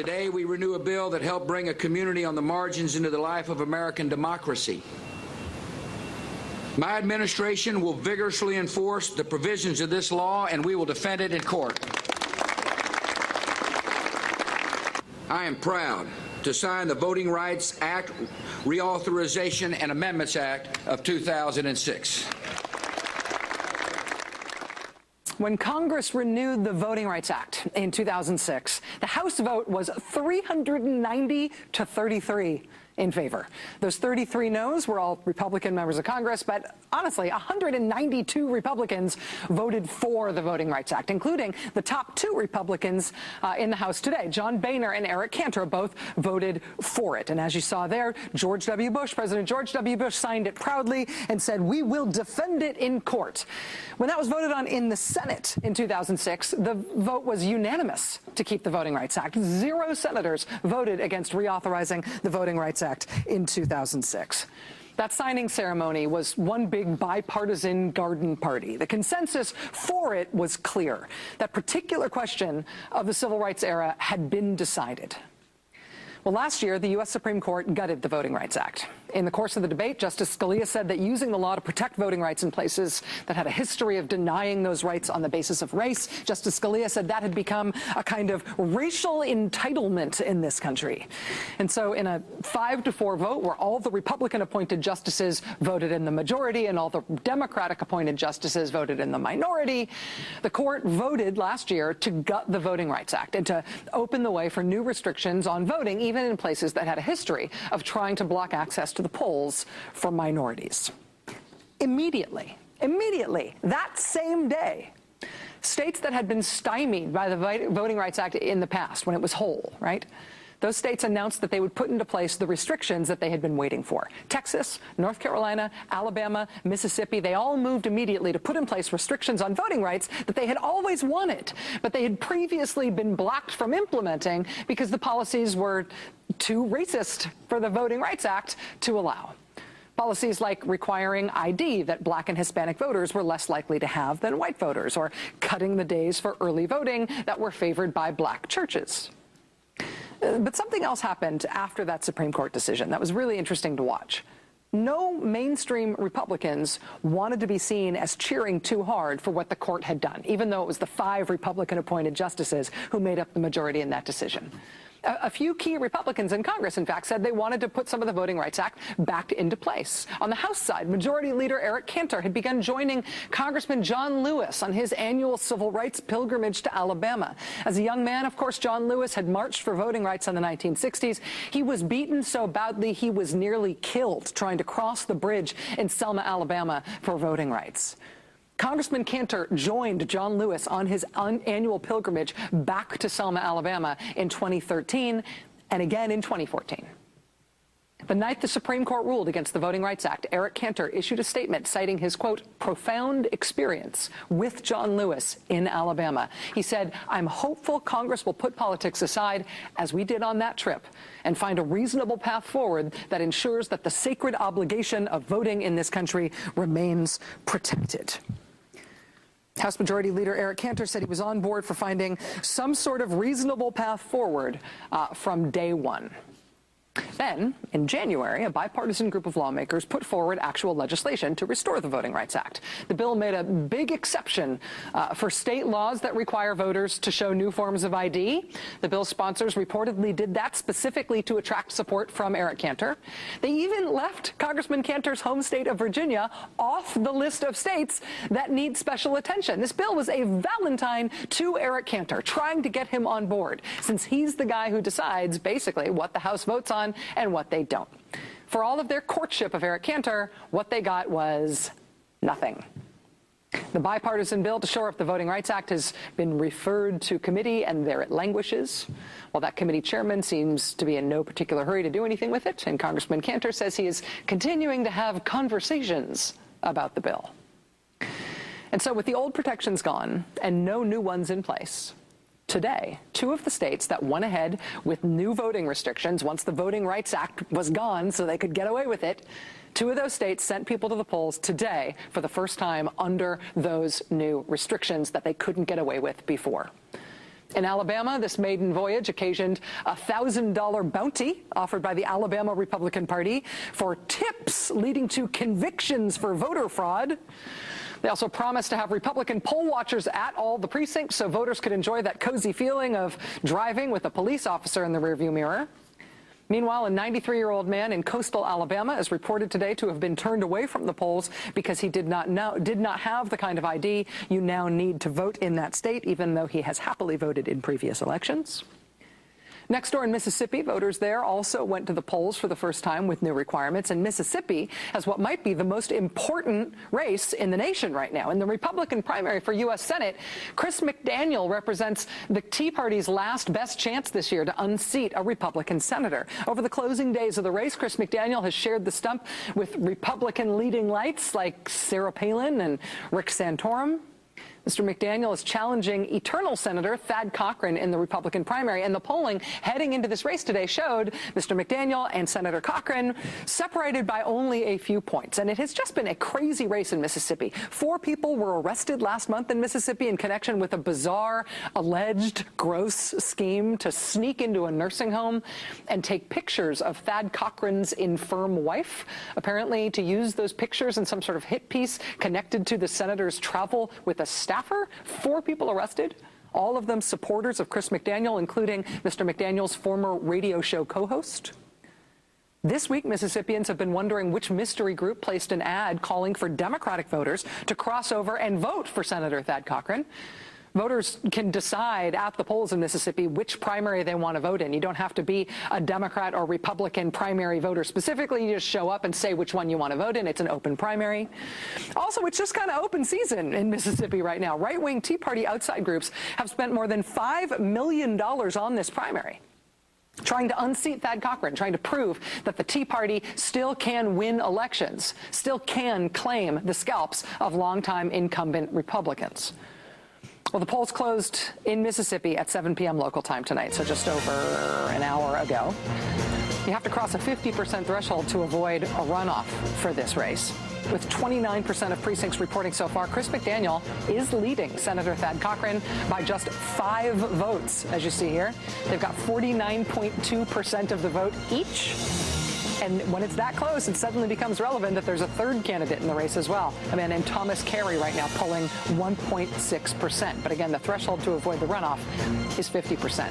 Today, we renew a bill that helped bring a community on the margins into the life of American democracy. My administration will vigorously enforce the provisions of this law, and we will defend it in court. I am proud to sign the Voting Rights Act Reauthorization and Amendments Act of 2006. When Congress renewed the Voting Rights Act in 2006, the House vote was 390 to 33 in favor. Those 33 noes were all Republican members of Congress, but honestly, 192 Republicans voted for the Voting Rights Act, including the top two Republicans in the House today. John Boehner and Eric Cantor both voted for it. And as you saw there, President George W. Bush signed it proudly and said, "We will defend it in court." When that was voted on in the Senate in 2006, the vote was unanimous to keep the Voting Rights Act. 0 senators voted against reauthorizing the Voting Rights Act in 2006. That signing ceremony was one big bipartisan garden party. The consensus for it was clear. That particular question of the civil rights era had been decided. Well, last year, the U.S. Supreme Court gutted the Voting Rights Act. In the course of the debate, Justice Scalia said that using the law to protect voting rights in places that had a history of denying those rights on the basis of race, Justice Scalia said that had become a kind of racial entitlement in this country. And so in a 5-4 vote where all the Republican-appointed justices voted in the majority and all the Democratic-appointed justices voted in the minority, the court voted last year to gut the Voting Rights Act and to open the way for new restrictions on voting, even in places that had a history of trying to block access to the polls for minorities. Immediately, that same day, states that had been stymied by the Voting Rights Act in the past, when it was whole, right? Those states announced that they would put into place the restrictions that they had been waiting for. Texas, North Carolina, Alabama, Mississippi, they all moved immediately to put in place restrictions on voting rights that they had always wanted, but they had previously been blocked from implementing because the policies were too racist for the Voting Rights Act to allow. Policies like requiring ID that Black and Hispanic voters were less likely to have than white voters, or cutting the days for early voting that were favored by Black churches. But something else happened after that Supreme Court decision that was really interesting to watch. No mainstream Republicans wanted to be seen as cheering too hard for what the court had done, even though it was the 5 Republican-appointed justices who made up the majority in that decision. A few key Republicans in Congress, in fact, said they wanted to put some of the Voting Rights Act back into place. On the House side, Majority Leader Eric Cantor had begun joining Congressman John Lewis on his annual civil rights pilgrimage to Alabama. As a young man, of course, John Lewis had marched for voting rights in the 1960s. He was beaten so badly he was nearly killed trying to cross the bridge in Selma, Alabama for voting rights. Congressman Cantor joined John Lewis on his annual pilgrimage back to Selma, Alabama in 2013 and again in 2014. The night the Supreme Court ruled against the Voting Rights Act, Eric Cantor issued a statement citing his, quote, profound experience with John Lewis in Alabama. He said, "I'm hopeful Congress will put politics aside, as we did on that trip, and find a reasonable path forward that ensures that the sacred obligation of voting in this country remains protected." House Majority Leader Eric Cantor said he was on board for finding some sort of reasonable path forward from day one. Then, in January, a bipartisan group of lawmakers put forward actual legislation to restore the Voting Rights Act. The bill made a big exception for state laws that require voters to show new forms of ID. The bill's sponsors reportedly did that specifically to attract support from Eric Cantor. They even left Congressman Cantor's home state of Virginia off the list of states that need special attention. This bill was a Valentine to Eric Cantor, trying to get him on board, since he's the guy who decides, basically, what the House votes on and what they don't. For all of their courtship of Eric Cantor, what they got was nothing. The bipartisan bill to shore up the Voting Rights Act has been referred to committee, and there it languishes. While that committee chairman seems to be in no particular hurry to do anything with it, and Congressman Cantor says he is continuing to have conversations about the bill. And so with the old protections gone and no new ones in place, today, 2 of the states that went ahead with new voting restrictions once the Voting Rights Act was gone so they could get away with it, 2 of those states sent people to the polls today for the first time under those new restrictions that they couldn't get away with before. In Alabama, this maiden voyage occasioned a $1,000 bounty offered by the Alabama Republican Party for tips leading to convictions for voter fraud. They also promised to have Republican poll watchers at all the precincts so voters could enjoy that cozy feeling of driving with a police officer in the rearview mirror. Meanwhile, a 93-year-old man in coastal Alabama is reported today to have been turned away from the polls because he did not have the kind of ID you now need to vote in that state, even though he has happily voted in previous elections. Next door in Mississippi, voters there also went to the polls for the first time with new requirements, and Mississippi has what might be the most important race in the nation right now. In the Republican primary for U.S. Senate, Chris McDaniel represents the Tea Party's last best chance this year to unseat a Republican senator. Over the closing days of the race, Chris McDaniel has shared the stump with Republican leading lights like Sarah Palin and Rick Santorum. Mr. McDaniel is challenging Eternal Senator Thad Cochran in the Republican primary, and the polling heading into this race today showed Mr. McDaniel and Senator Cochran separated by only a few points. And it has just been a crazy race in Mississippi. 4 people were arrested last month in Mississippi in connection with a bizarre, alleged, gross scheme to sneak into a nursing home and take pictures of Thad Cochran's infirm wife, apparently to use those pictures in some sort of hit piece connected to the senator's travel with a staffer. 4 people arrested, all of them supporters of Chris McDaniel, including Mr. McDaniel's former radio show co-host. This week, Mississippians have been wondering which mystery group placed an ad calling for Democratic voters to cross over and vote for Senator Thad Cochran. Voters can decide at the polls in Mississippi which primary they want to vote in. You don't have to be a Democrat or Republican primary voter specifically. You just show up and say which one you want to vote in. It's an open primary. Also, it's just kind of open season in Mississippi right now. Right-wing Tea Party outside groups have spent more than $5 million on this primary, trying to unseat Thad Cochran, trying to prove that the Tea Party still can win elections, still can claim the scalps of longtime incumbent Republicans. Well, the polls closed in Mississippi at 7 p.m. local time tonight, so just over an hour ago. You have to cross a 50% threshold to avoid a runoff for this race. With 29% of precincts reporting so far, Chris McDaniel is leading Senator Thad Cochran by just 5 votes, as you see here. They've got 49.2% of the vote each. And when it's that close, it suddenly becomes relevant that there's a third candidate in the race as well, a man named Thomas Carey right now polling 1.6%. But again, the threshold to avoid the runoff is 50%.